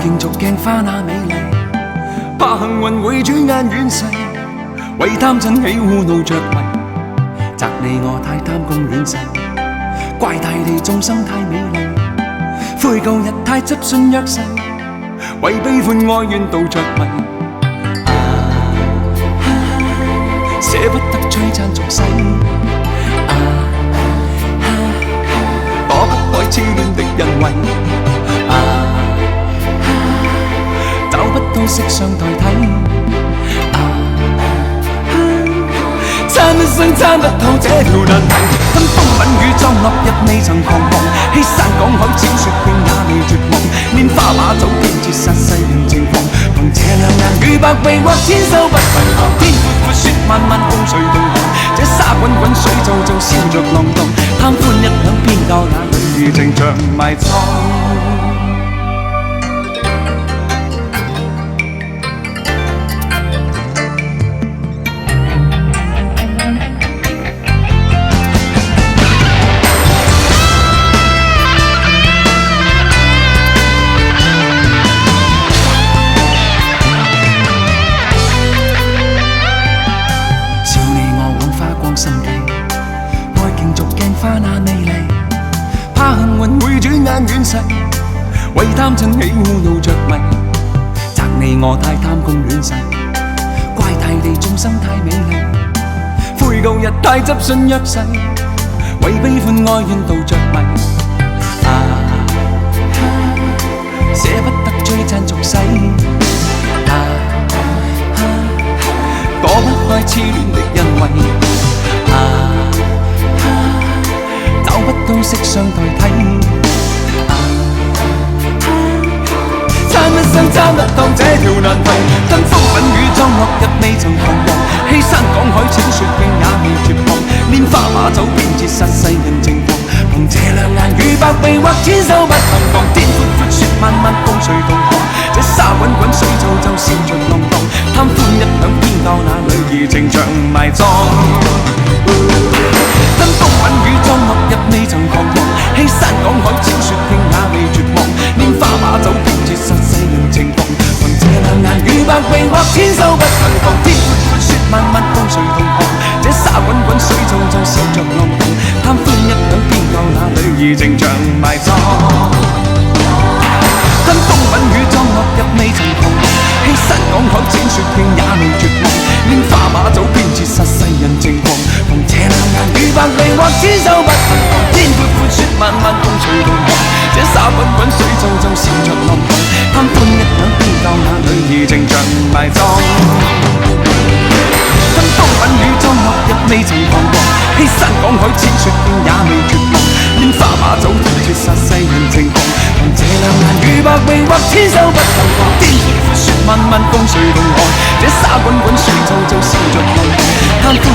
競逐鏡花那美麗，怕幸運會轉眼遠逝，為貪嗔喜惡怒着迷，責你我太貪功戀世，怪大地眾生太美麗，悔舊日太執信約誓，為悲歡哀怨妒着迷，捨不得璀璨俗世，躲不開痴戀的人為，找不到色相代替，參一生參不透這條難題，跟風品與裝落日未曾彷徨，欺山趕海淺雪徑也未絕望，拈花把酒偏折殺世人情況，憑這兩眼與百臂或千手不能防，天闊闊雪漫漫共誰同航，這沙滾滾水皱皱笑着浪蕩，貪歡一晌偏教那女兒情長埋葬。花那美麗，怕幸運會轉眼遠逝，為貪嗔喜惡怒着迷，責你我太貪功戀世，怪大地眾生太美麗，悔舊日太執信約誓，為悲歡哀怨妒着迷，捨不得璀璨俗世，躲不開痴戀的人為，找不到色相代替，參一生參不透這條難題，跟風品與裝落日未曾彷徨，欺山趕海淺雪徑也未絕望，拈花把酒偏折殺世人情況，憑這兩眼與百臂或千手不能防，天闊闊雪漫漫共誰同航，這沙滾滾水皺皺笑着浪蕩，貪歡一晌偏教那女兒情長埋葬。跟風品與裝落日未曾彷徨，欺山趕海淺雪徑也未絕望，拈花把酒偏折殺世人情況，憑這兩眼與百臂或千手不能防，天闊闊雪漫漫共誰同航，這沙滾滾水皺皺笑着浪蕩，貪歡一晌偏教那女兒情長埋葬。跟風品與裝落日未曾彷徨，欺山趕海淺雪徑也未絕望，拈花把酒偏折殺世人情況，憑這兩眼與百臂或千手不能防，天闊闊雪漫漫共誰同航，這沙滾滾水皺皺笑着浪蕩，貪歡一晌偏教那女兒情長埋葬。跟風品與裝落日未曾彷徨，欺山趕海淺雪徑也未絕望，拈花把酒偏折殺世人情況，憑這兩眼與百臂或千手不能防，天闊闊雪漫漫共誰同航，這沙滾滾水皺皺笑着浪蕩，貪歡